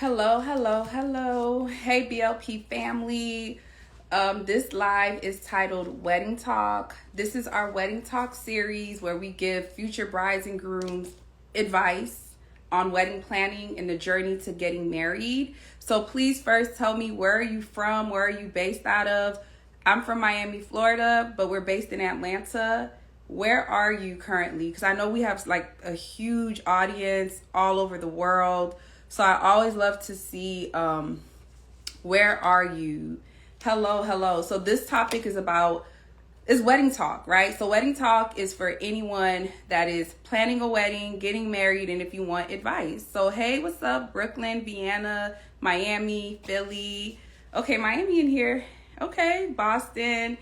Hello, hello, hello. Hey, BLP family. This live is titled Wedding Talk. This is our Wedding Talk series where we give future brides and grooms advice on wedding planning and the journey to getting married. So please first tell me, where are you from? Where are you based out of? I'm from Miami, Florida, but we're based in Atlanta. Where are you currently? Because I know we have like a huge audience all over the world. So I always love to see where are you? Hello, hello. So this topic is wedding talk, right? So wedding talk is for anyone that is planning a wedding, getting married, and if you want advice. So hey, what's up? Brooklyn, Vienna, Miami, Philly. Okay, Miami in here. Okay, Boston.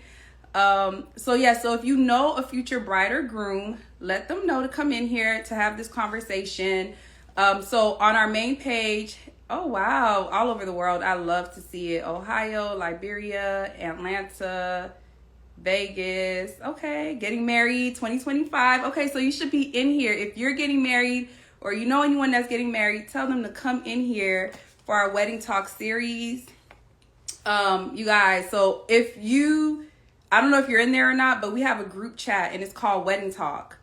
So if you know a future bride or groom, let them know to come in here to have this conversation. So on our main page, oh wow, all over the world, I love to see it. Ohio, Liberia, Atlanta, Vegas. Okay, getting married 2025. Okay, so you should be in here. If you're getting married or you know anyone that's getting married, tell them to come in here for our wedding talk series. You guys, so I don't know if you're in there or not, but we have a group chat and it's called Wedding Talk.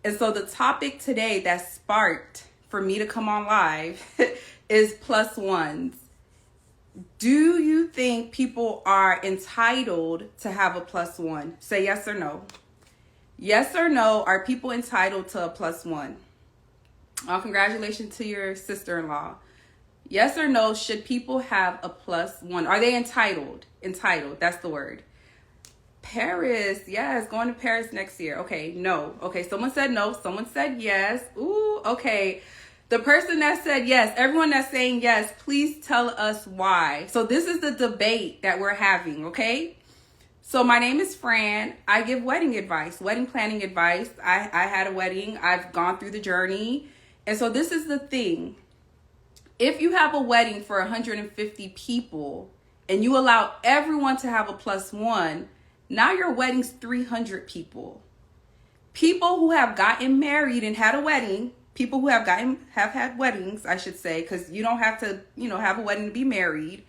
And so the topic today that sparked for me to come on live is plus ones. Do you think people are entitled to have a plus one? Say yes or no. Yes or no, are people entitled to a plus one? Oh, congratulations to your sister-in-law. Yes or no, should people have a plus one? Are they entitled? Entitled, that's the word. Paris, yes, going to Paris next year. Okay, no. Okay, someone said no, someone said yes. Ooh, okay. The person that said yes, everyone that's saying yes, please tell us why. So this is the debate that we're having, okay? So my name is Fran. I give wedding advice, wedding planning advice. I had a wedding. I've gone through the journey. And so this is the thing. If you have a wedding for 150 people and you allow everyone to have a plus one, now your wedding's 300 people. People who have gotten married and had a wedding, people who have had weddings, I should say, because you don't have to, have a wedding to be married.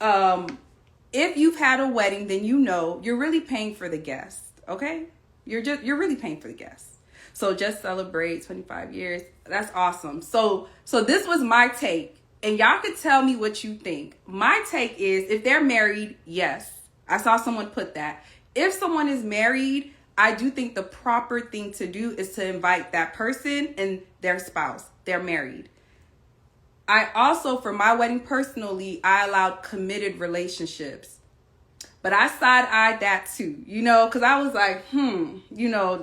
If you've had a wedding, then you're really paying for the guest, okay? You're really paying for the guests. So just celebrate 25 years. That's awesome. So this was my take, and y'all could tell me what you think. My take is, if they're married, yes. I saw someone put that. If someone is married, I do think the proper thing to do is to invite that person and their spouse. They're married. I also, for my wedding personally, I allowed committed relationships. But I side-eyed that too, because I was like,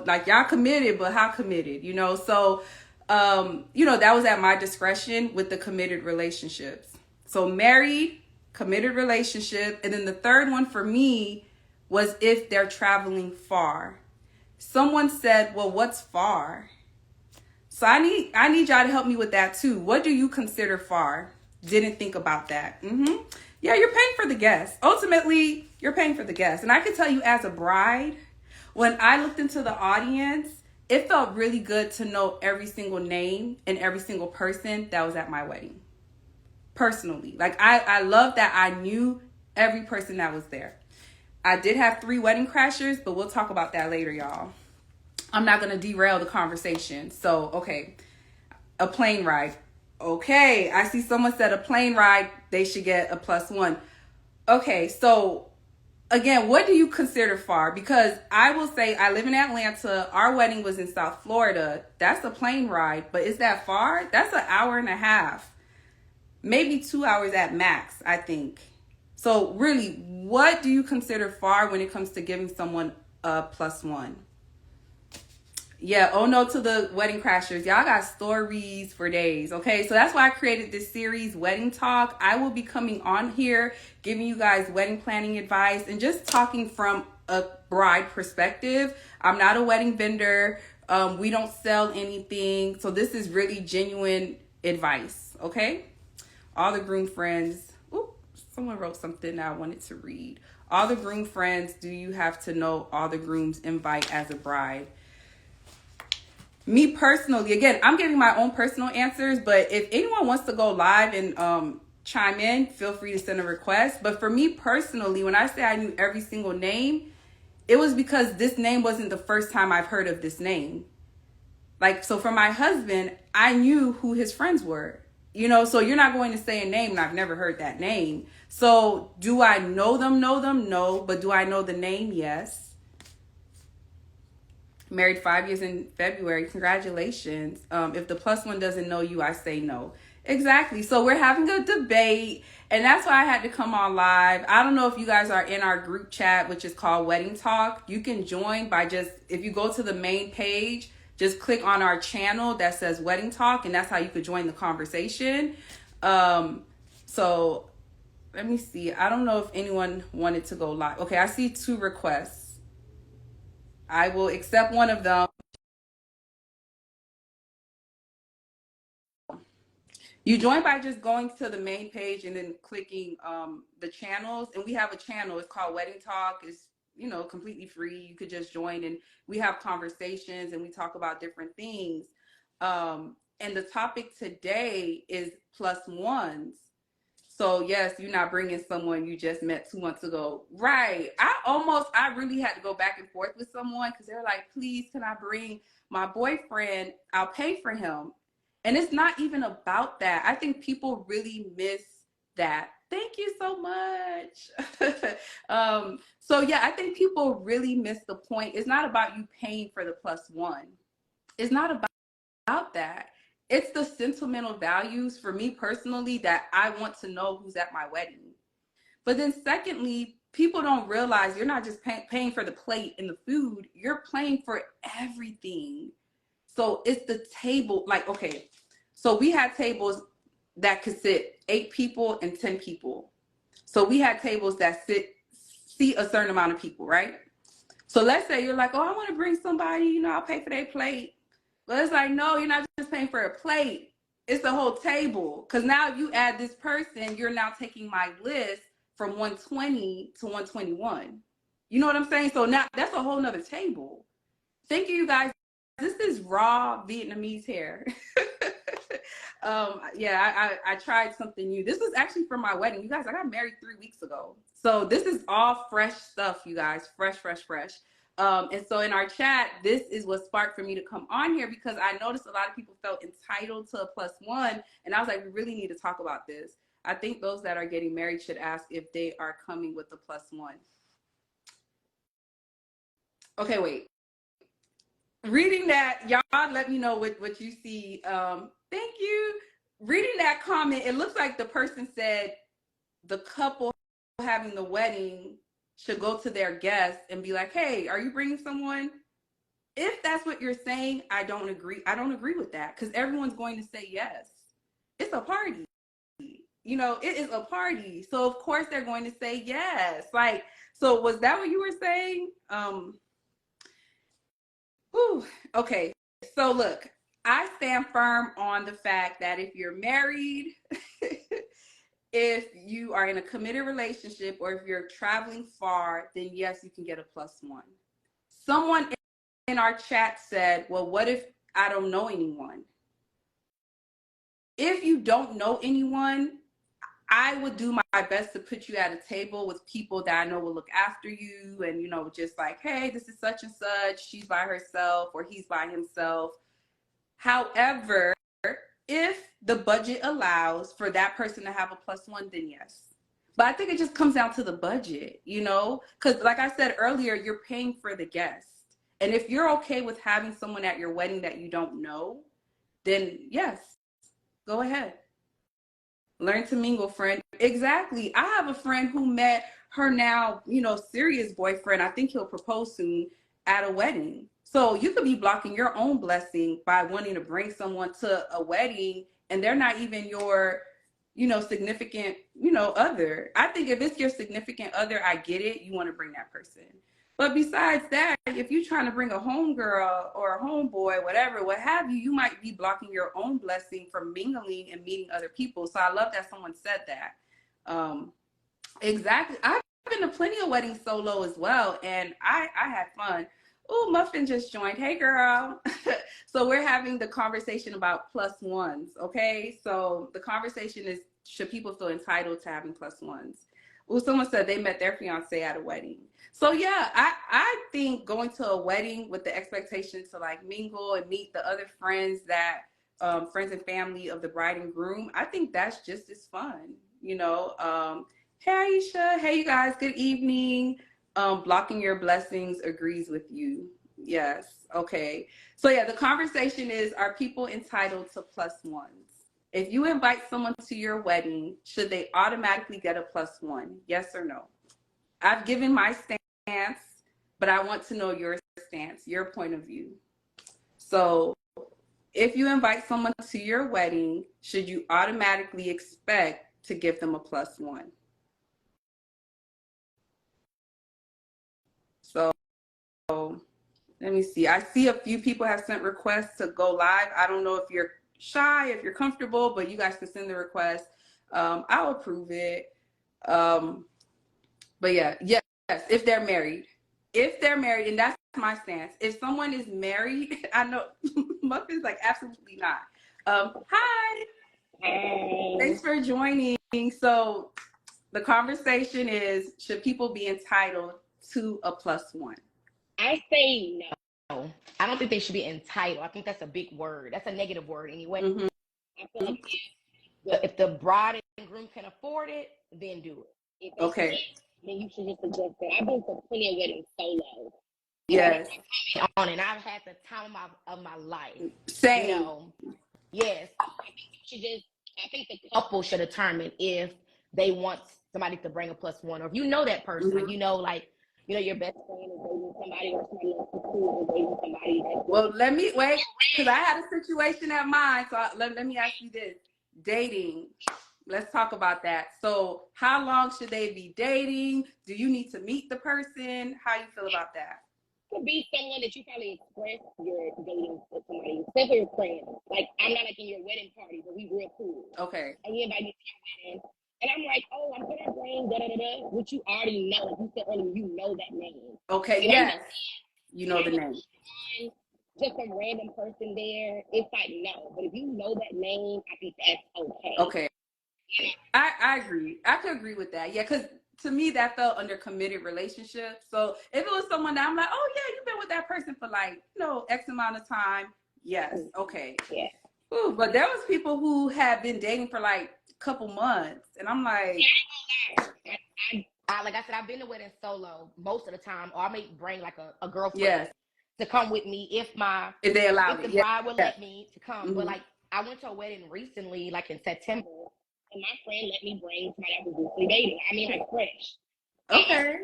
like y'all committed, but how committed, So, that was at my discretion with the committed relationships. So married, committed relationship. And then the third one for me was if they're traveling far. Someone said, well, what's far? So I need y'all to help me with that too. What do you consider far? Didn't think about that. Yeah, you're paying for the guest. Ultimately, you're paying for the guest. And I can tell you, as a bride, when I looked into the audience, it felt really good to know every single name and every single person that was at my wedding. Personally. Like, I love that I knew every person that was there. I did have 3 wedding crashers, but we'll talk about that later, y'all. I'm not going to derail the conversation. So, okay. A plane ride. Okay. I see someone said a plane ride, they should get a plus one. Okay. So, again, what do you consider far? Because I will say, I live in Atlanta. Our wedding was in South Florida. That's a plane ride. But is that far? That's an hour and a half. Maybe 2 hours at max, I think. So really, what do you consider far when it comes to giving someone a plus one? Yeah, oh no to the wedding crashers. Y'all got stories for days, okay? So that's why I created this series, Wedding Talk. I will be coming on here, giving you guys wedding planning advice and just talking from a bride perspective. I'm not a wedding vendor. We don't sell anything. So this is really genuine advice, okay? All the groom friends. Someone wrote something I wanted to read. All the groom friends, do you have to know all the groom's invite as a bride? Me personally, again, I'm giving my own personal answers, but if anyone wants to go live and chime in, feel free to send a request. But for me personally, when I say I knew every single name, it was because this name wasn't the first time I've heard of this name. Like, so for my husband, I knew who his friends were. You know, so you're not going to say a name and I've never heard that name. So do I know them? Know them? No. But do I know the name? Yes. Married 5 years in February. Congratulations. If the plus one doesn't know you, I say no. Exactly. So we're having a debate, and that's why I had to come on live. I don't know if you guys are in our group chat, which is called Wedding Talk. You can join by just, if you go to the main page, just click on our channel that says Wedding Talk, and that's how you could join the conversation. So let me see. I don't know if anyone wanted to go live. Okay, I see 2 requests. I will accept one of them. You join by just going to the main page and then clicking the channels. And we have a channel. It's called Wedding Talk. It's, you know, completely free. You could just join and we have conversations and we talk about different things. And the topic today is plus ones. So yes, you're not bringing someone you just met 2 months ago. Right. I really had to go back and forth with someone because they're like, please, can I bring my boyfriend? I'll pay for him. And it's not even about that. I think people really miss that. Thank you so much. So yeah, I think people really miss the point. It's not about you paying for the plus one. It's not about that. It's the sentimental values for me personally that I want to know who's at my wedding. But then secondly, people don't realize you're not just paying for the plate and the food, you're paying for everything. So it's the table, like, okay, so we had tables that could sit 8 people and 10 people. So we had tables that seat a certain amount of people, right? So let's say you're like, oh, I want to bring somebody, you know, I'll pay for their plate. But it's like, no, you're not just paying for a plate. It's the whole table. Because now if you add this person, you're now taking my list from 120 to 121. You know what I'm saying? So now that's a whole nother table. Thank you guys. This is raw Vietnamese hair. Yeah, I tried something new. This was actually for my wedding. You guys, I got married 3 weeks ago. So this is all fresh stuff, you guys. Fresh, fresh, fresh. And so in our chat, this is what sparked for me to come on here because I noticed a lot of people felt entitled to a plus one. And I was like, we really need to talk about this. I think those that are getting married should ask if they are coming with a plus one. Okay, wait. Reading that, y'all let me know what you see. Thank you. Reading that comment, it looks like the person said the couple having the wedding should go to their guests and be like, hey, are you bringing someone? If that's what you're saying, I don't agree. I don't agree with that because everyone's going to say yes. It's a party. You know, it is a party. So of course they're going to say yes. Like, so was that what you were saying? Whew. Okay. So look, I stand firm on the fact that if you're married, if you are in a committed relationship, or if you're traveling far, then yes, you can get a plus one. Someone in our chat said, well, what if I don't know anyone? If you don't know anyone, I would do my best to put you at a table with people that I know will look after you and, you know, just like, hey, this is such and such. She's by herself or he's by himself. However, if the budget allows for that person to have a plus one, then yes. But I think it just comes down to the budget, you know, because like I said earlier, you're paying for the guest. And if you're okay with having someone at your wedding that you don't know, then yes, go ahead. Learn to mingle, friend. Exactly. I have a friend who met her now, you know, serious boyfriend. I think he'll propose soon at a wedding. So you could be blocking your own blessing by wanting to bring someone to a wedding and they're not even your, you know, significant, you know, other. I think if it's your significant other, I get it. You want to bring that person. But besides that, if you're trying to bring a homegirl or a homeboy, whatever, what have you, you might be blocking your own blessing from mingling and meeting other people. So I love that someone said that. Exactly. I've been to plenty of weddings solo as well, and I had fun. Oh, Muffin just joined. Hey, girl. So we're having the conversation about plus ones. Okay. So the conversation is, should people feel entitled to having plus ones? Well, someone said they met their fiance at a wedding. So yeah, I think going to a wedding with the expectation to like mingle and meet the other friends that friends and family of the bride and groom, I think that's just as fun. You know, hey Aisha, hey you guys, good evening. Blocking your blessings agrees with you. Yes. Okay. So yeah, the conversation is, are people entitled to plus ones? If you invite someone to your wedding, should they automatically get a plus one? Yes or no? I've given my stance, but I want to know your stance, your point of view. So if you invite someone to your wedding, should you automatically expect to give them a plus one? So let me see. I see a few people have sent requests to go live. I don't know if you're shy, if you're comfortable, but you guys can send the request. I'll approve it. But yeah, yes, if they're married. If they're married, and that's my stance. If someone is married, I know Muffin's like, absolutely not. Hi. Hey. Thanks for joining. So the conversation is, should people be entitled to a plus one? I say no. I don't think they should be entitled. I think that's a big word. That's a negative word anyway. Mm-hmm. I feel like if the bride and groom can afford it, then do it. If they Okay. can't, then you should just suggest that. I've been to plenty of weddings solo. Yes. On and I've had the time of my life. Same. You know, yes. I think you should just. I think the couple should determine if they want somebody to bring a plus one, or if you know that person, Mm-hmm. like your best friend is dating somebody, or somebody else is cool is dating somebody. Well, let me wait, because I had a situation at mine. So let me ask you this: dating. Let's talk about that. So, how long should they be dating? Do you need to meet the person? How you feel about that? Could be someone that you probably express your dating to somebody, especially your friend. Like, I'm not like in your wedding party, but we real cool. Okay. And you invite me to your wedding, and I'm like, oh, I'm gonna bring da da da da, which you already know. Like you said earlier, you know that name. Okay. And yes. You know the name. Just some random person there, it's like no. But if you know that name, I think that's okay. Okay. I agree. I could agree with that. Yeah, because to me that felt under committed relationship. So if it was someone that I'm like, oh yeah, you've been with that person for like, X amount of time. Yes. Okay. Yeah. Ooh, but there was people who had been dating for like a couple months, and I'm like, like I said, I've been to weddings solo most of the time, or I may bring like a girlfriend. Yes. To come with me if they allow the bride would let me to come. Mm-hmm. But like I went to a wedding recently, like in September, and my friend let me bring somebody I was recently dating. I mean, like fresh. Okay.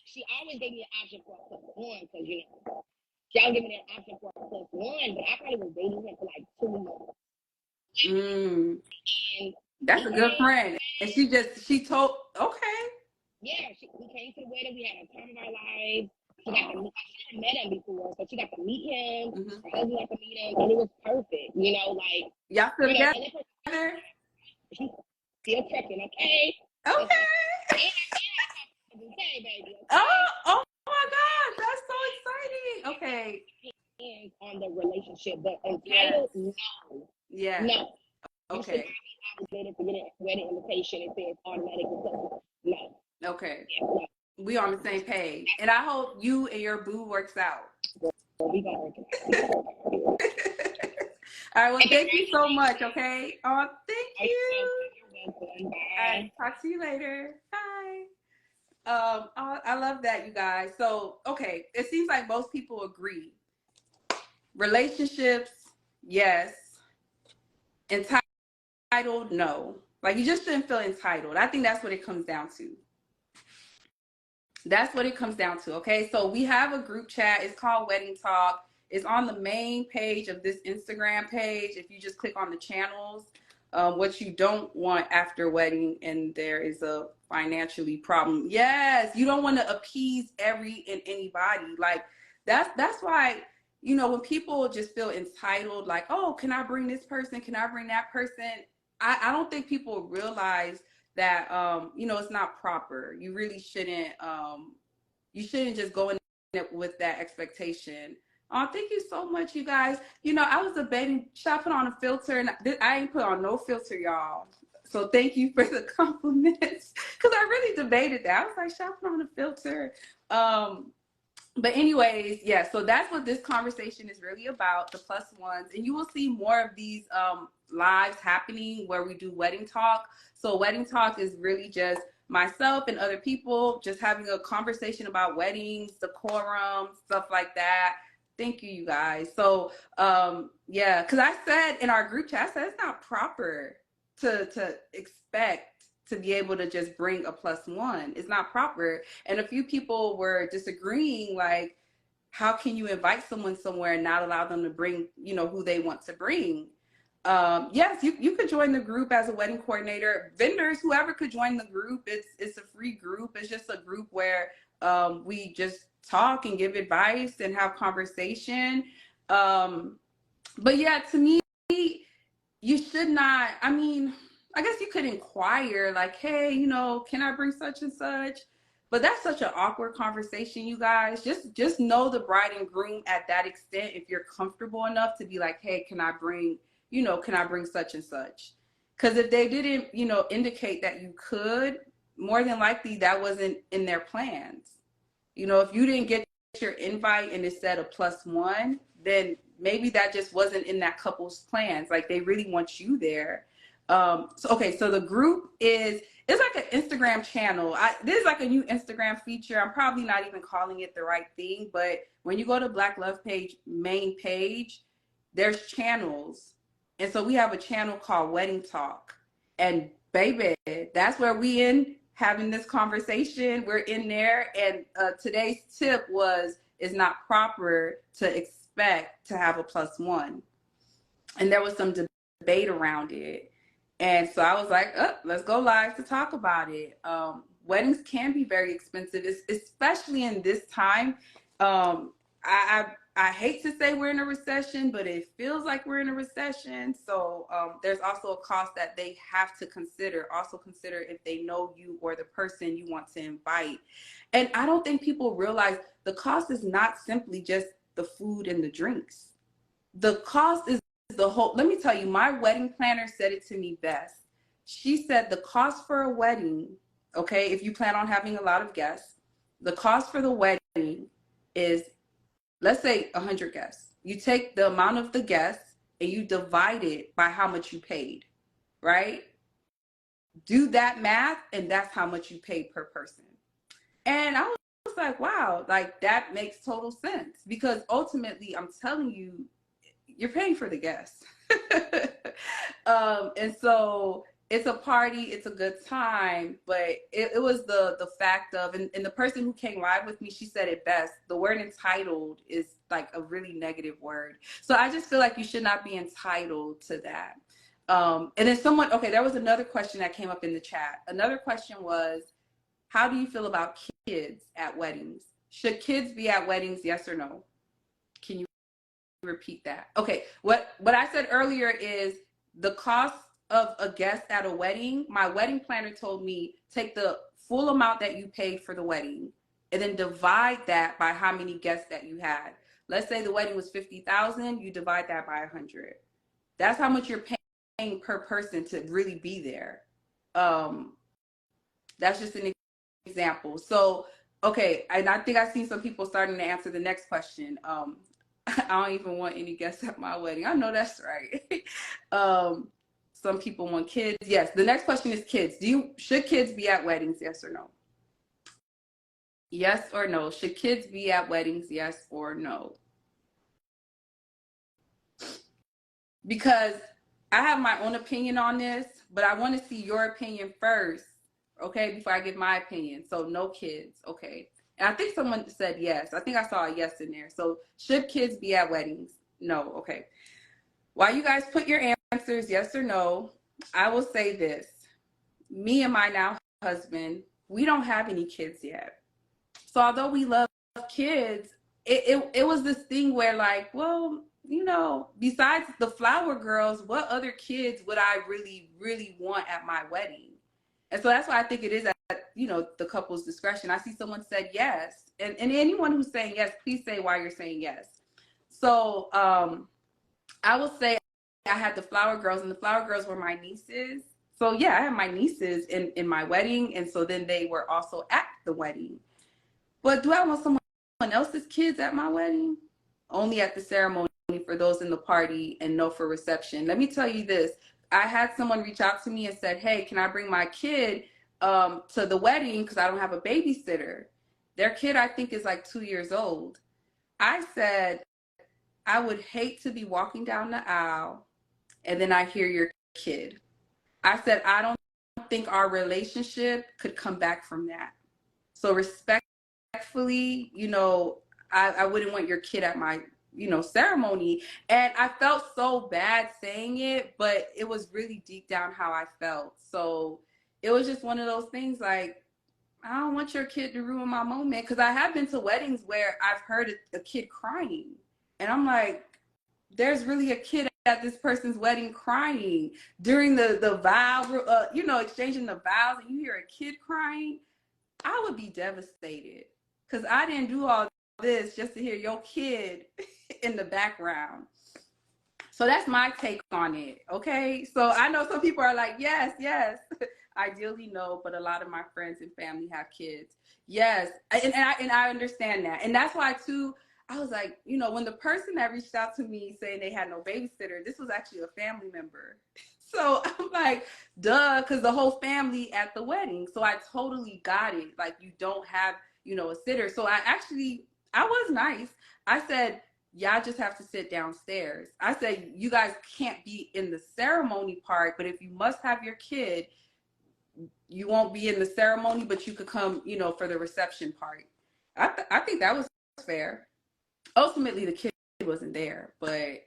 She always gave me an option for a plus one, because she always gave me an option for a plus one, but I probably was dating him for like 2 months. And that's a good friend. And she told, okay. Yeah, we came to the wedding. We had a time of our lives. She got to meet, I never met him before, so she got to meet him. Mm-hmm. Her husband got to meet him, and it was perfect. Like y'all still together? She's still checking, okay? Okay. Okay, baby. Okay? Oh my God, that's so exciting. Okay. On the relationship, but entitled, no. Yeah. No. Okay. You should not be obligated to get a wedding invitation and say it's automatic. No. Okay. Yeah, no. We on the same page, and I hope you and your boo works out. We gonna work it out. All right. Well, thank you so much. Okay. Oh, thank you. You're welcome. Bye. All right, talk to you later. Bye. I love that, you guys. So, okay, it seems like most people agree. Relationships, yes. Entitled, no. Like, you just shouldn't feel entitled. I think that's what it comes down to. That's what it comes down to, okay? So we have a group chat. It's called Wedding Talk. It's on the main page of this Instagram page. If you just click on the channels, what you don't want after wedding, and there is a financially problem. Yes, you don't want to appease every and anybody. Like that's why, when people just feel entitled, like, oh, can I bring this person? Can I bring that person? I don't think people realize that it's not proper. You really shouldn't you shouldn't just go in with that expectation. Oh, thank you so much, you guys. You know, I was debating, should I put on a filter? And I ain't put on no filter, y'all. So thank you for the compliments. Because I really debated that. I was like, should I put on a filter? But anyways, yeah, so that's what this conversation is really about, the plus ones. And you will see more of these lives happening where we do wedding talk. So wedding talk is really just myself and other people just having a conversation about weddings, decorum, stuff like that. Thank you, you guys. So yeah, because I said in our group chat, I said it's not proper to expect to be able to just bring a plus one. It's not proper. And a few people were disagreeing, like, how can you invite someone somewhere and not allow them to bring, you know, who they want to bring? Yes, you could join the group as a wedding coordinator. Vendors, whoever could join the group. It's a free group. It's just a group where we just talk and give advice and have conversation. But yeah, to me, you should not, I mean, I guess you could inquire like, hey, you know, can I bring such and such? But that's such an awkward conversation, you guys. Just know the bride and groom at that extent if you're comfortable enough to be like, hey, can I bring, you know, can I bring such and such? Because if they didn't, you know, indicate that you could, more than likely that wasn't in their plans. You know, if you didn't get your invite and it said a plus one, then maybe that just wasn't in that couple's plans. Like they really want you there. So the group it's like an Instagram channel. This is like a new Instagram feature. I'm probably not even calling it the right thing, but when you go to Black Love Page main page, there's channels. And so we have a channel called Wedding Talk. And baby, that's where we in having this conversation. We're in there. And today's tip was, it's not proper to expect to have a plus one. And there was some debate around it. And so I was like, let's go live to talk about it. Weddings can be very expensive, especially in this time. I hate to say we're in a recession, but it feels like we're in a recession. So there's also a cost that they have to consider. Also consider if they know you or the person you want to invite. And I don't think people realize the cost is not simply just the food and the drinks. The cost is the whole, let me tell you, my wedding planner said it to me best. She said the cost for a wedding, okay, if you plan on having a lot of guests, the cost for the wedding is, let's say 100 guests. You take the amount of the guests and you divide it by how much you paid, right? Do that math and that's how much you paid per person. And I was like, wow, like that makes total sense because ultimately I'm telling you, you're paying for the guests. And so it's a party, it's a good time, but it was the fact of, and the person who came live with me, she said it best. The word entitled is like a really negative word. So I just feel like you should not be entitled to that. And then there was another question that came up in the chat. Another question was, how do you feel about kids at weddings? Should kids be at weddings, yes or no? Can you repeat that? Okay, what I said earlier is the cost of a guest at a wedding. My wedding planner told me take the full amount that you paid for the wedding and then divide that by how many guests that you had. Let's say the wedding was 50,000, you divide that by 100. That's how much you're paying per person to really be there. That's just an example. So okay, and I think I've seen some people starting to answer the next question. I don't even want any guests at my wedding. I know that's right. Some people want kids. Yes, the next question is kids. Should kids be at weddings? Yes or no? Yes or no? Should kids be at weddings? Yes or no? Because I have my own opinion on this, but I want to see your opinion first, okay, before I give my opinion. So no kids, okay. And I think someone said yes. I think I saw a yes in there. So should kids be at weddings? No, okay. While you guys put your answers yes or no, I will say this. Me and my now husband, we don't have any kids yet. So although we love kids, it was this thing where like, well, you know, besides the flower girls, what other kids would I really, really want at my wedding? And so that's why I think it is the couple's discretion. I see someone said yes. And anyone who's saying yes, please say why you're saying yes. So I will say I had the flower girls, and the flower girls were my nieces. So yeah, I had my nieces in my wedding, and so then they were also at the wedding. But do I want someone else's kids at my wedding? Only at the ceremony for those in the party, and no for reception. Let me tell you this. I had someone reach out to me and said, hey, can I bring my kid to the wedding because I don't have a babysitter? Their kid, I think, is like 2 years old. I said, I would hate to be walking down the aisle and then I hear your kid. I said, I don't think our relationship could come back from that. So respectfully, I wouldn't want your kid at my, ceremony. And I felt so bad saying it, but it was really deep down how I felt. So it was just one of those things like, I don't want your kid to ruin my moment. Because I have been to weddings where I've heard a kid crying. And I'm like, there's really a kid at this person's wedding crying during the vow, exchanging the vows, and you hear a kid crying. I would be devastated because I didn't do all this just to hear your kid in the background. So that's my take on it. Okay. So I know some people are like, yes, yes. Ideally, no, but a lot of my friends and family have kids. Yes. And I understand that. And that's why too, I was like, when the person that reached out to me saying they had no babysitter, this was actually a family member. So I'm like, duh, because the whole family at the wedding. So I totally got it. Like, you don't have, a sitter. So I was nice. I said, y'all just have to sit downstairs. I said, you guys can't be in the ceremony part, but if you must have your kid, you won't be in the ceremony, but you could come, for the reception part. I think that was fair. Ultimately, the kid wasn't there, but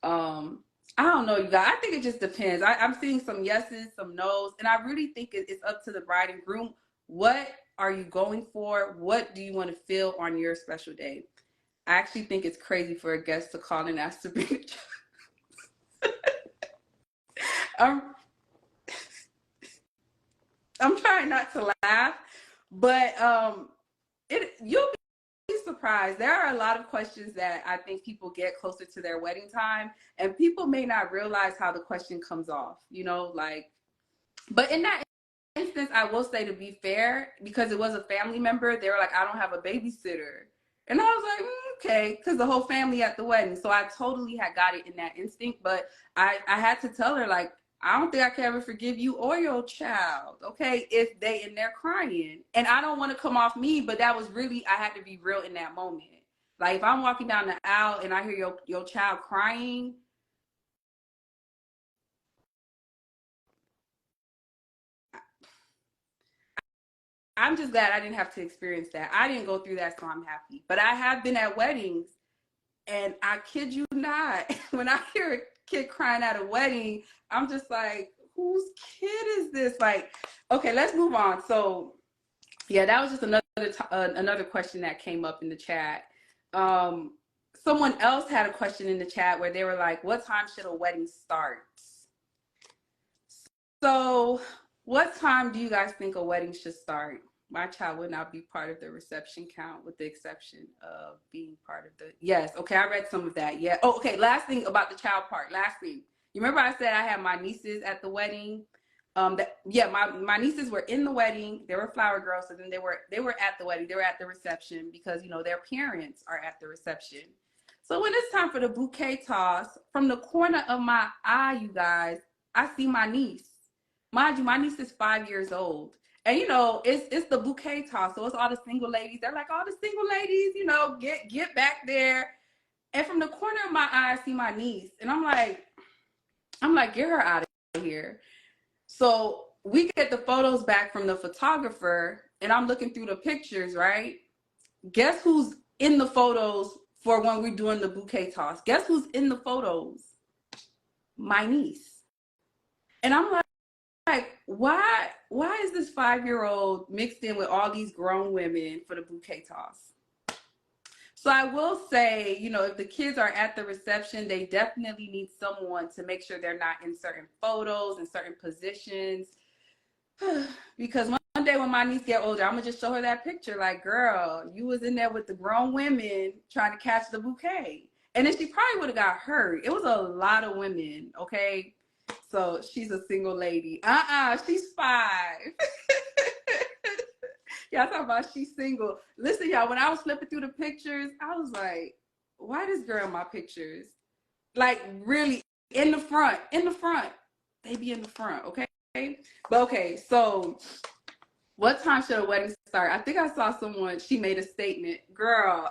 I don't know, you guys. I think it just depends. I'm seeing some yeses, some nos, and I really think it's up to the bride and groom. What are you going for? What do you want to feel on your special day? I actually think it's crazy for a guest to call and ask to bring a child. I'm trying not to laugh, but you'll be surprised. There are a lot of questions that I think people get closer to their wedding time, and people may not realize how the question comes off, but in that instance, I will say, to be fair, because it was a family member, they were like, I don't have a babysitter. And I was like, okay, because the whole family at the wedding. So I totally had got it in that instinct, but I had to tell her, like, I don't think I can ever forgive you or your child, okay, if they in there crying. And I don't want to come off me, but that was really, I had to be real in that moment. Like, if I'm walking down the aisle and I hear your child crying, I'm just glad I didn't have to experience that. I didn't go through that, so I'm happy. But I have been at weddings, and I kid you not, when I hear a kid crying at a wedding, I'm just like, whose kid is this? Like, okay, let's move on. So, yeah, that was just another question that came up in the chat. Someone else had a question in the chat where they were like, what time should a wedding start? So, what time do you guys think a wedding should start? My child would not be part of the reception count, with the exception of being part of the, yes. Okay, I read some of that. Yeah. Oh, okay. Last thing about the child part. Last thing. You remember I said I had my nieces at the wedding? My nieces were in the wedding. They were flower girls. So then they were at the wedding. They were at the reception because, their parents are at the reception. So when it's time for the bouquet toss, from the corner of my eye, you guys, I see my niece. Mind you, my niece is 5 years old. And it's the bouquet toss. So it's all the single ladies. They're like, all the single ladies, get back there. And from the corner of my eye, I see my niece. And I'm like, get her out of here. So we get the photos back from the photographer, and I'm looking through the pictures, right? Guess who's in the photos for when we're doing the bouquet toss? Guess who's in the photos? My niece. And I'm like, why is this 5-year-old mixed in with all these grown women for the bouquet toss? So I will say, if the kids are at the reception, they definitely need someone to make sure they're not in certain photos and certain positions. Because one day when my niece get older, I'm gonna just show her that picture. Like, girl, you was in there with the grown women trying to catch the bouquet. And then she probably would have got hurt. It was a lot of women, okay? So she's a single lady. She's 5. Y'all talking about she's single. Listen, y'all, when I was flipping through the pictures, I was like, why this girl in my pictures? Like, really, in the front. They be in the front, okay? But okay, so what time should a wedding start? I think I saw someone, she made a statement. Girl.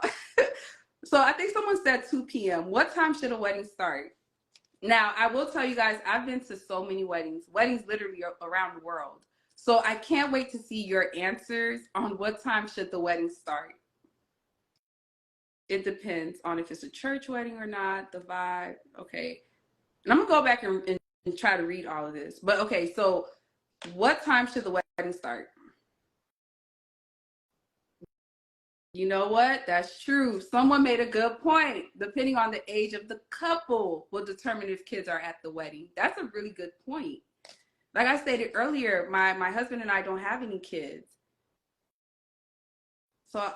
So I think someone said 2 p.m. What time should a wedding start? Now, I will tell you guys, I've been to so many weddings literally around the world. So I can't wait to see your answers on what time should the wedding start. It depends on if it's a church wedding or not, the vibe. Okay. And I'm going to go back and try to read all of this. But okay, so what time should the wedding start? You know what? That's true. Someone made a good point. Depending on the age of the couple will determine if kids are at the wedding. That's a really good point. Like I stated earlier, my husband and I don't have any kids. So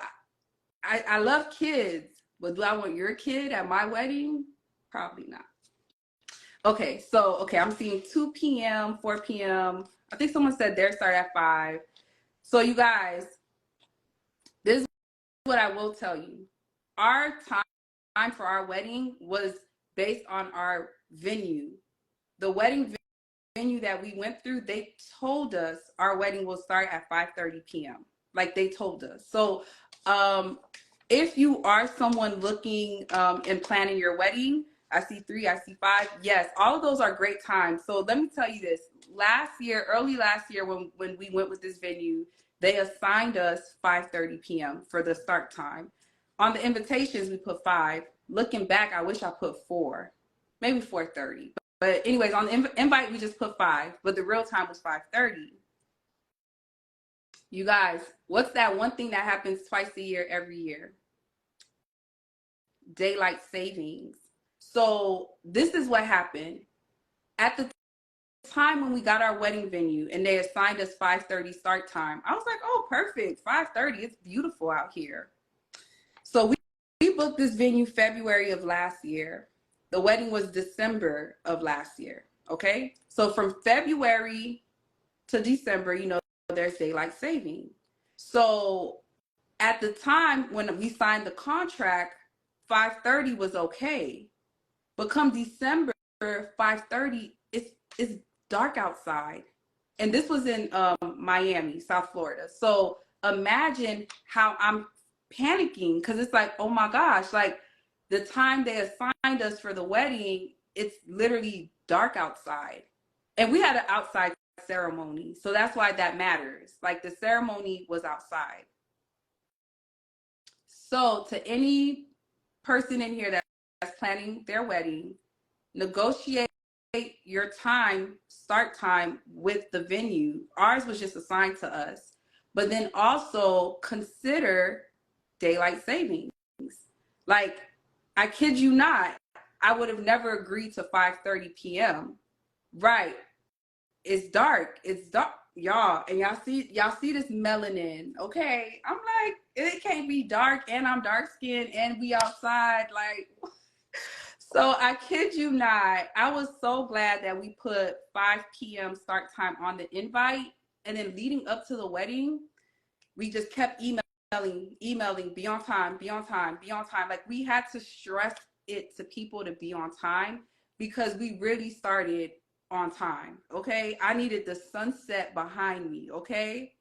I love kids, but do I want your kid at my wedding? Probably not. Okay, so I'm seeing 2 p.m., 4 p.m. I think someone said theirs start at 5. So you guys, this is what I will tell you. Our time for our wedding was based on our venue. The wedding venue that we went through, they told us our wedding will start at 5:30 p.m. Like they told us. So if you are someone looking and planning your wedding, I see 3, I see 5. Yes, all of those are great times. So let me tell you this. Early last year, when we went with this venue, they assigned us 5:30 p.m. for the start time. On the invitations, we put 5. Looking back, I wish I put 4, maybe 4:30. But anyways, on the invite, we just put 5, but the real time was 5:30. You guys, what's that one thing that happens twice a year, every year? Daylight savings. So this is what happened. At the time when we got our wedding venue and they assigned us 5:30 start time, I was like, oh, perfect, 5:30, it's beautiful out here. So we booked this venue February of last year. The wedding was December of last year, okay? So from February to December, there's daylight saving. So at the time when we signed the contract, 5:30 was okay. But come December, 5:30, it's dark outside. And this was in Miami, South Florida. So imagine how I'm panicking, because it's like, oh my gosh, like the time they assigned us for the wedding, it's literally dark outside. And we had an outside ceremony. So that's why that matters. Like the ceremony was outside. So to any person in here that's planning their wedding, negotiate your start time with the venue. Ours was just assigned to us. But then also consider daylight savings. Like, I kid you not, I would have never agreed to 5:30 p.m. Right. It's dark. Y'all. And y'all see this melanin. Okay. I'm like, it can't be dark and I'm dark skinned and we outside. Like, so I kid you not, I was so glad that we put 5 p.m. start time on the invite. And then leading up to the wedding, we just kept emailing, be on time. Like we had to stress it to people to be on time because we really started on time, okay? I needed the sunset behind me, okay?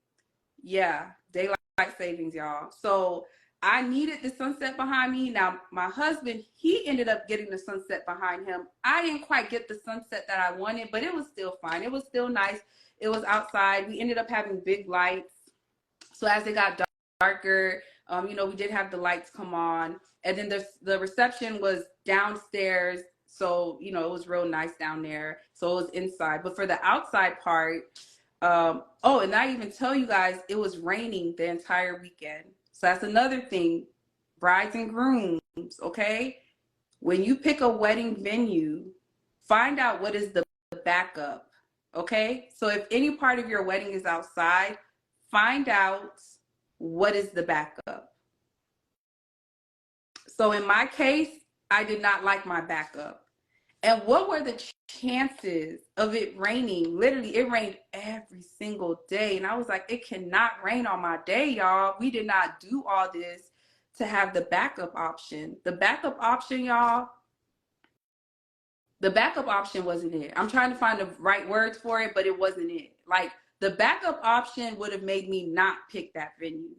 Yeah, daylight savings, y'all. So I needed the sunset behind me. Now, my husband, he ended up getting the sunset behind him. I didn't quite get the sunset that I wanted, but it was still fine. It was still nice. It was outside. We ended up having big lights. So as it got darker, we did have the lights come on. And then the reception was downstairs. So, it was real nice down there. So it was inside. But for the outside part, and I even tell you guys, it was raining the entire weekend. So that's another thing, brides and grooms, okay? When you pick a wedding venue, find out what is the backup, okay? So if any part of your wedding is outside, find out what is the backup. So in my case, I did not like my backup. And what were the chances of it raining? Literally, it rained every single day. And I was like, it cannot rain on my day, y'all. We did not do all this to have the backup option. The backup option, y'all, the backup option wasn't it. I'm trying to find the right words for it, but it wasn't it. Like, the backup option would have made me not pick that venue.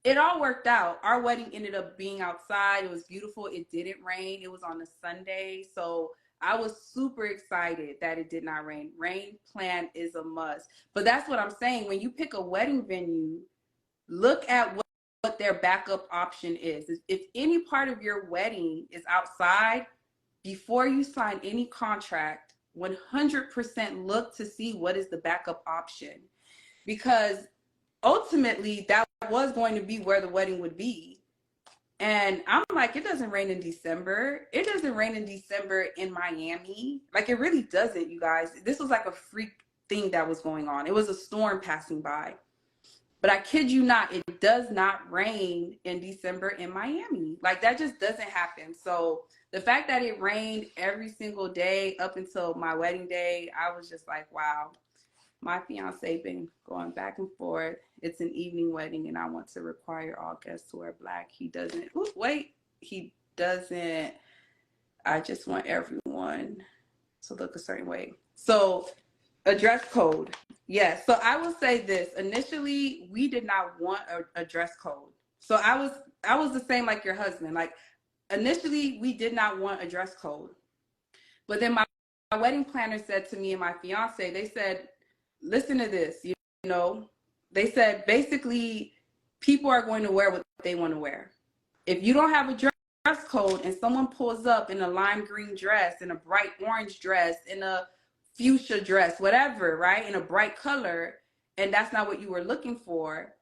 It all worked out. Our wedding ended up being outside. It was beautiful. It didn't rain. It was on a Sunday. So I was super excited that it did not rain. Rain plan is a must. But that's what I'm saying. When you pick a wedding venue, look at what their backup option is. If any part of your wedding is outside, before you sign any contract, 100% look to see what is the backup option. Because ultimately, that was going to be where the wedding would be. And I'm like, it doesn't rain in December. It doesn't rain in December in Miami. Like, it really doesn't, you guys. This was like a freak thing that was going on. It was a storm passing by. But I kid you not, it does not rain in December in Miami. Like, that just doesn't happen. So the fact that it rained every single day up until my wedding day, I was just like, wow. My fiance been going back and forth. It's an evening wedding, and I want to require all guests to wear black. He doesn't. He doesn't. I just want everyone to look a certain way. So, a dress code. Yes. So I will say this. Initially, we did not want a dress code. So I was the same like your husband. Like, initially, we did not want a dress code. But then my wedding planner said to me and my fiance, they said, listen to this, you know, they said basically people are going to wear what they want to wear. If you don't have a dress code and someone pulls up in a lime green dress, in a bright orange dress, in a fuchsia dress, whatever, right, in a bright color, and that's not what you were looking for,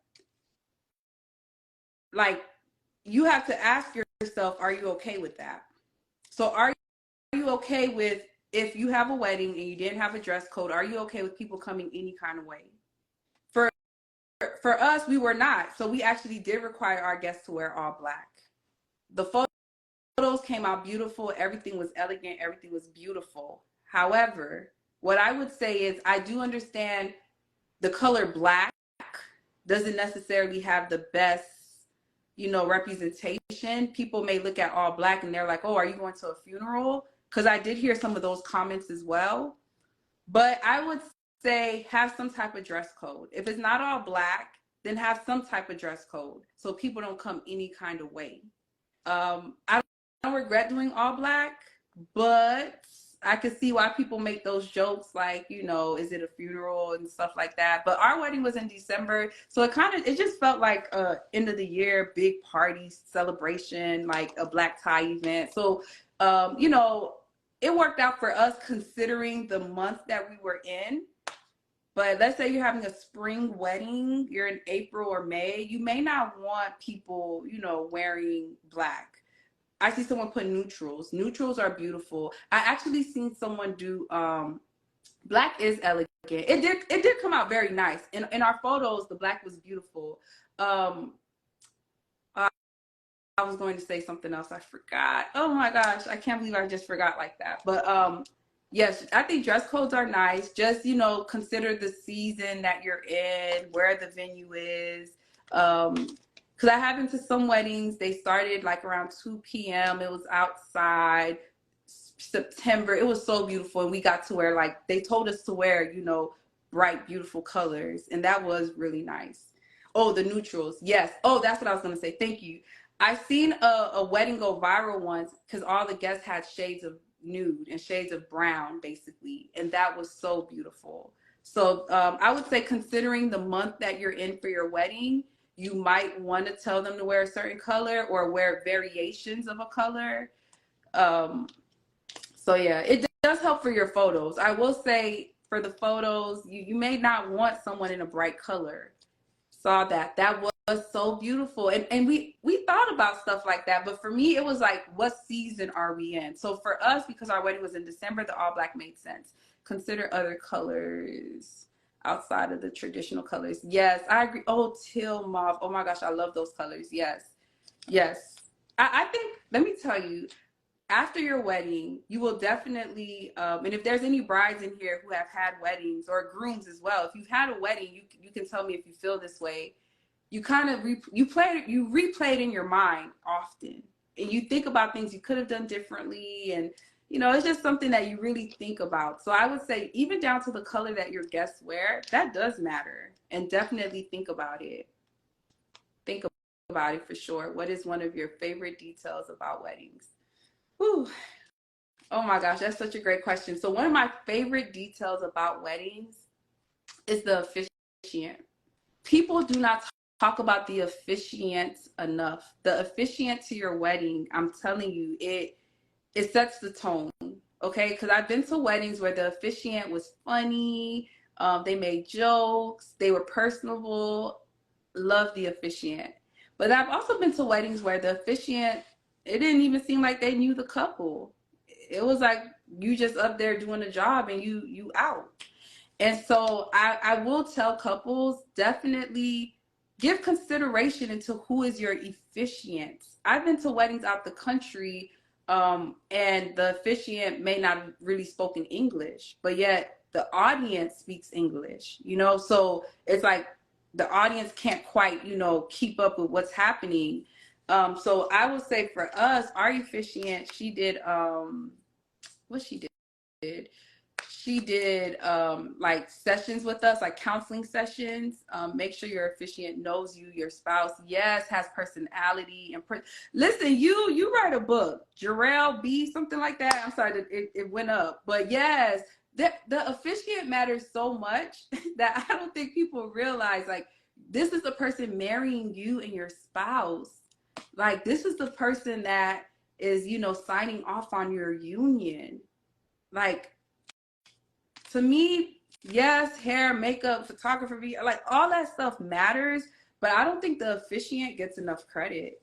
like, you have to ask yourself, are you okay with that? So are you okay with, if you have a wedding and you didn't have a dress code, are you okay with people coming any kind of way? For us, we were not. So we actually did require our guests to wear all black. The photos came out beautiful. Everything was elegant. Everything was beautiful. However, what I would say is I do understand the color black doesn't necessarily have the best, you know, representation. People may look at all black and they're like, oh, are you going to a funeral? Because I did hear some of those comments as well. But I would say have some type of dress code. If it's not all black, then have some type of dress code so people don't come any kind of way. I don't regret doing all black, but I could see why people make those jokes like, you know, is it a funeral and stuff like that. But our wedding was in December, so it just felt like a end of the year big party celebration, like a black tie event. So, you know, it worked out for us considering the month that we were in. But let's say you're having a spring wedding, you're in April or May, you may not want people, you know, wearing black. I see someone put neutrals. Neutrals are beautiful. I actually seen someone do black is elegant. It did come out very nice. In our photos, the black was beautiful. I was going to say something else. I forgot. Oh my gosh, I can't believe I just forgot like that. But yes, I think dress codes are nice. Just, you know, consider the season that you're in, where the venue is. Because I have been to some weddings, they started like around 2 p.m. It was outside, September. It was so beautiful. And we got to wear, like, they told us to wear, you know, bright, beautiful colors. And that was really nice. Oh, the neutrals. Yes. Oh, that's what I was going to say. Thank you. I seen a wedding go viral once because all the guests had shades of nude and shades of brown, basically. And that was so beautiful. So I would say, considering the month that you're in for your wedding, you might want to tell them to wear a certain color or wear variations of a color. So yeah, it does help for your photos. I will say, for the photos, you may not want someone in a bright color. Saw that. That was so beautiful. And we thought about stuff like that. But for me, it was like, what season are we in? So for us, because our wedding was in December, the all black made sense. Consider other colors. outside of the traditional colors. Yes, I agree. Oh, teal mauve. Oh my gosh, I love those colors. Yes. Yes. I think, let me tell you, after your wedding, you will definitely, and if there's any brides in here who have had weddings, or grooms as well, if you've had a wedding, you can tell me if you feel this way. You kind of you replay it in your mind often, and you think about things you could have done differently, and it's just something that you really think about. So I would say even down to the color that your guests wear, that does matter, and definitely think about it. Think about it for sure. What is one of your favorite details about weddings? Whew. Oh my gosh, that's such a great question. So one of my favorite details about weddings is the officiant. People do not talk about the officiant enough. The officiant to your wedding, I'm telling you, it sets the tone. Okay, because I've been to weddings where the officiant was funny, they made jokes, they were personable. Love the officiant. But I've also been to weddings where the officiant, it didn't even seem like they knew the couple. It was like you just up there doing a job and you out. And so I will tell couples, definitely give consideration into who is your officiant. I've been to weddings out the country, and the officiant may not have really spoken English, but yet the audience speaks English, so it's like the audience can't quite, keep up with what's happening. So I would say for us, our officiant, she did, what she did like sessions with us, like counseling sessions. Make sure your officiant knows you, your spouse, yes, has personality and listen, you write a book, Jarrell B, something like that. I'm sorry, it went up, but yes, the officiant matters so much that I don't think people realize, like, this is the person marrying you and your spouse. Like, this is the person that is, signing off on your union. Like, to me, yes, hair, makeup, photography, like all that stuff matters, but I don't think the officiant gets enough credit.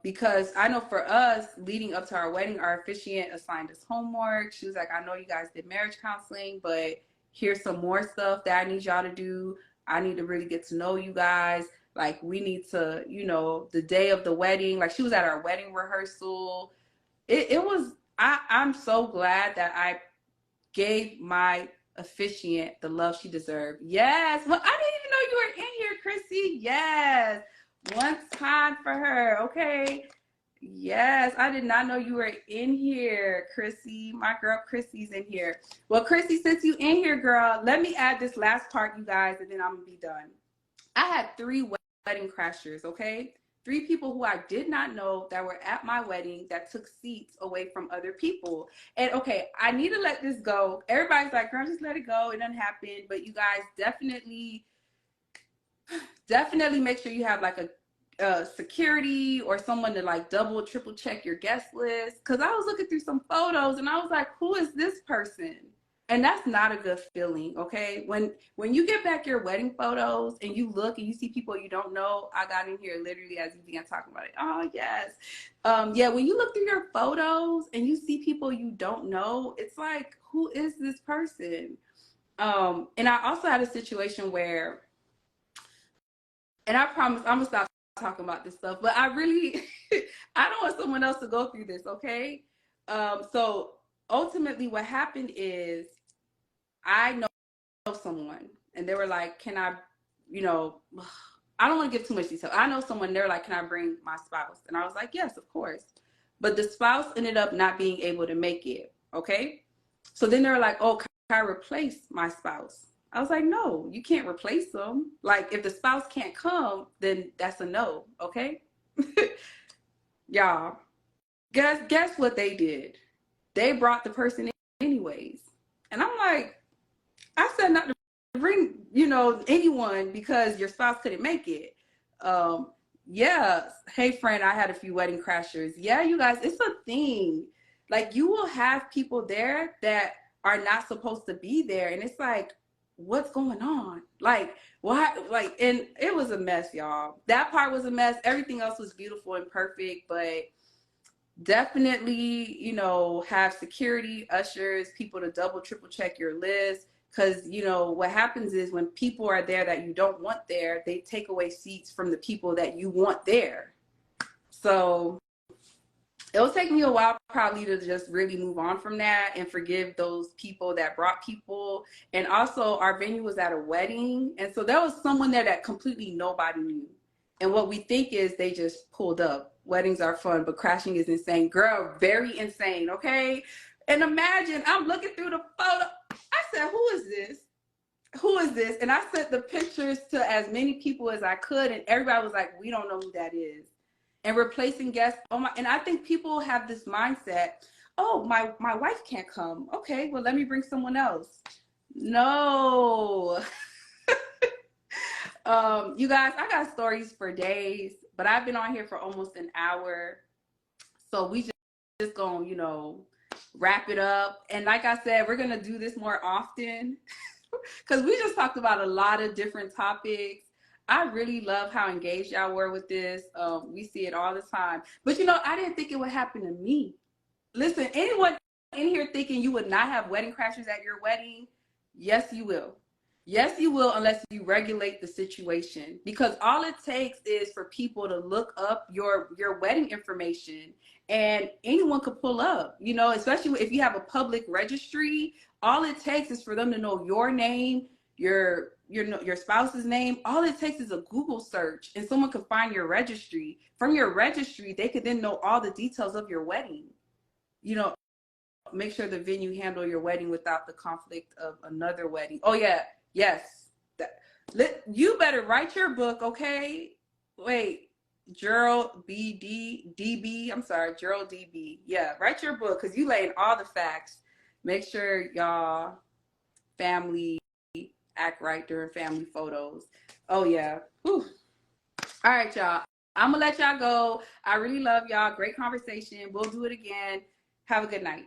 Because I know for us, leading up to our wedding, our officiant assigned us homework. She was like, I know you guys did marriage counseling, but here's some more stuff that I need y'all to do. I need to really get to know you guys. Like, we need to, the day of the wedding, like she was at our wedding rehearsal. It was, I'm so glad that I gave my officiant the love she deserved. Yes. Well, I didn't even know you were in here, Chrissy. Yes. One time for her. Okay. Yes. I did not know you were in here, Chrissy. My girl Chrissy's in here. Well, Chrissy, since you in here, girl, let me add this last part, you guys, and then I'm going to be done. I had 3 wedding crashers, okay? 3 people who I did not know that were at my wedding that took seats away from other people. And okay, I need to let this go. Everybody's like, girl, just let it go. It doesn't happen. But you guys definitely make sure you have like a security or someone to like double, triple check your guest list. Cause I was looking through some photos and I was like, who is this person? And that's not a good feeling, okay? When you get back your wedding photos and you look and you see people you don't know, I got in here literally as you began talking about it. Oh, yes. Yeah, when you look through your photos and you see people you don't know, it's like, who is this person? And I also had a situation where, and I promise I'm gonna stop talking about this stuff, but I really, I don't want someone else to go through this, okay? So ultimately what happened is, I know someone and they were like, can I, I don't want to give too much detail. I know someone, they're like, can I bring my spouse? And I was like, yes, of course. But the spouse ended up not being able to make it. Okay. So then they were like, oh, can I replace my spouse? I was like, no, you can't replace them. Like, if the spouse can't come, then that's a no. Okay. Y'all, guess what they did? They brought the person in anyways. And I'm like, I said not to bring, anyone because your spouse couldn't make it. Yeah. Hey, friend, I had a few wedding crashers. Yeah, you guys, it's a thing. Like, you will have people there that are not supposed to be there. And it's like, what's going on? Like, why? Like, and it was a mess, y'all. That part was a mess. Everything else was beautiful and perfect, but definitely, have security, ushers, people to double, triple check your list. Because, you know, what happens is when people are there that you don't want there, they take away seats from the people that you want there. So it'll take me a while probably to just really move on from that and forgive those people that brought people. And also, our venue was at a wedding. And so there was someone there that completely nobody knew. And what we think is they just pulled up. Weddings are fun, but crashing is insane. Girl, very insane, okay? And imagine, I'm looking through the photo. I said, who is this? Who is this? And I sent the pictures to as many people as I could, and everybody was like, we don't know who that is. And replacing guests, oh my, and I think people have this mindset, oh, my wife can't come. Okay, well, let me bring someone else. No. You guys, I got stories for days, but I've been on here for almost an hour. So we just gonna, you know, wrap it up. And like I said, we're gonna do this more often because we just talked about a lot of different topics. I really love how engaged y'all were with this. We see it all the time. But you know, I didn't think it would happen to me. Listen, anyone in here thinking you would not have wedding crashers at your wedding? Yes, you will. Yes, you will, unless you regulate the situation. Because all it takes is for people to look up your wedding information, and anyone could pull up. You know, especially if you have a public registry, all it takes is for them to know your name, your spouse's name. All it takes is a Google search, and someone could find your registry. From your registry, they could then know all the details of your wedding. You know, make sure the venue handle your wedding without the conflict of another wedding. Oh yeah, yes. You better write your book, okay? Wait, Gerald DB. I'm sorry, Gerald DB. Yeah, write your book because you laying all the facts. Make sure y'all family act right during family photos. Oh yeah. Whew. All right, y'all. I'm gonna let y'all go. I really love y'all. Great conversation. We'll do it again. Have a good night.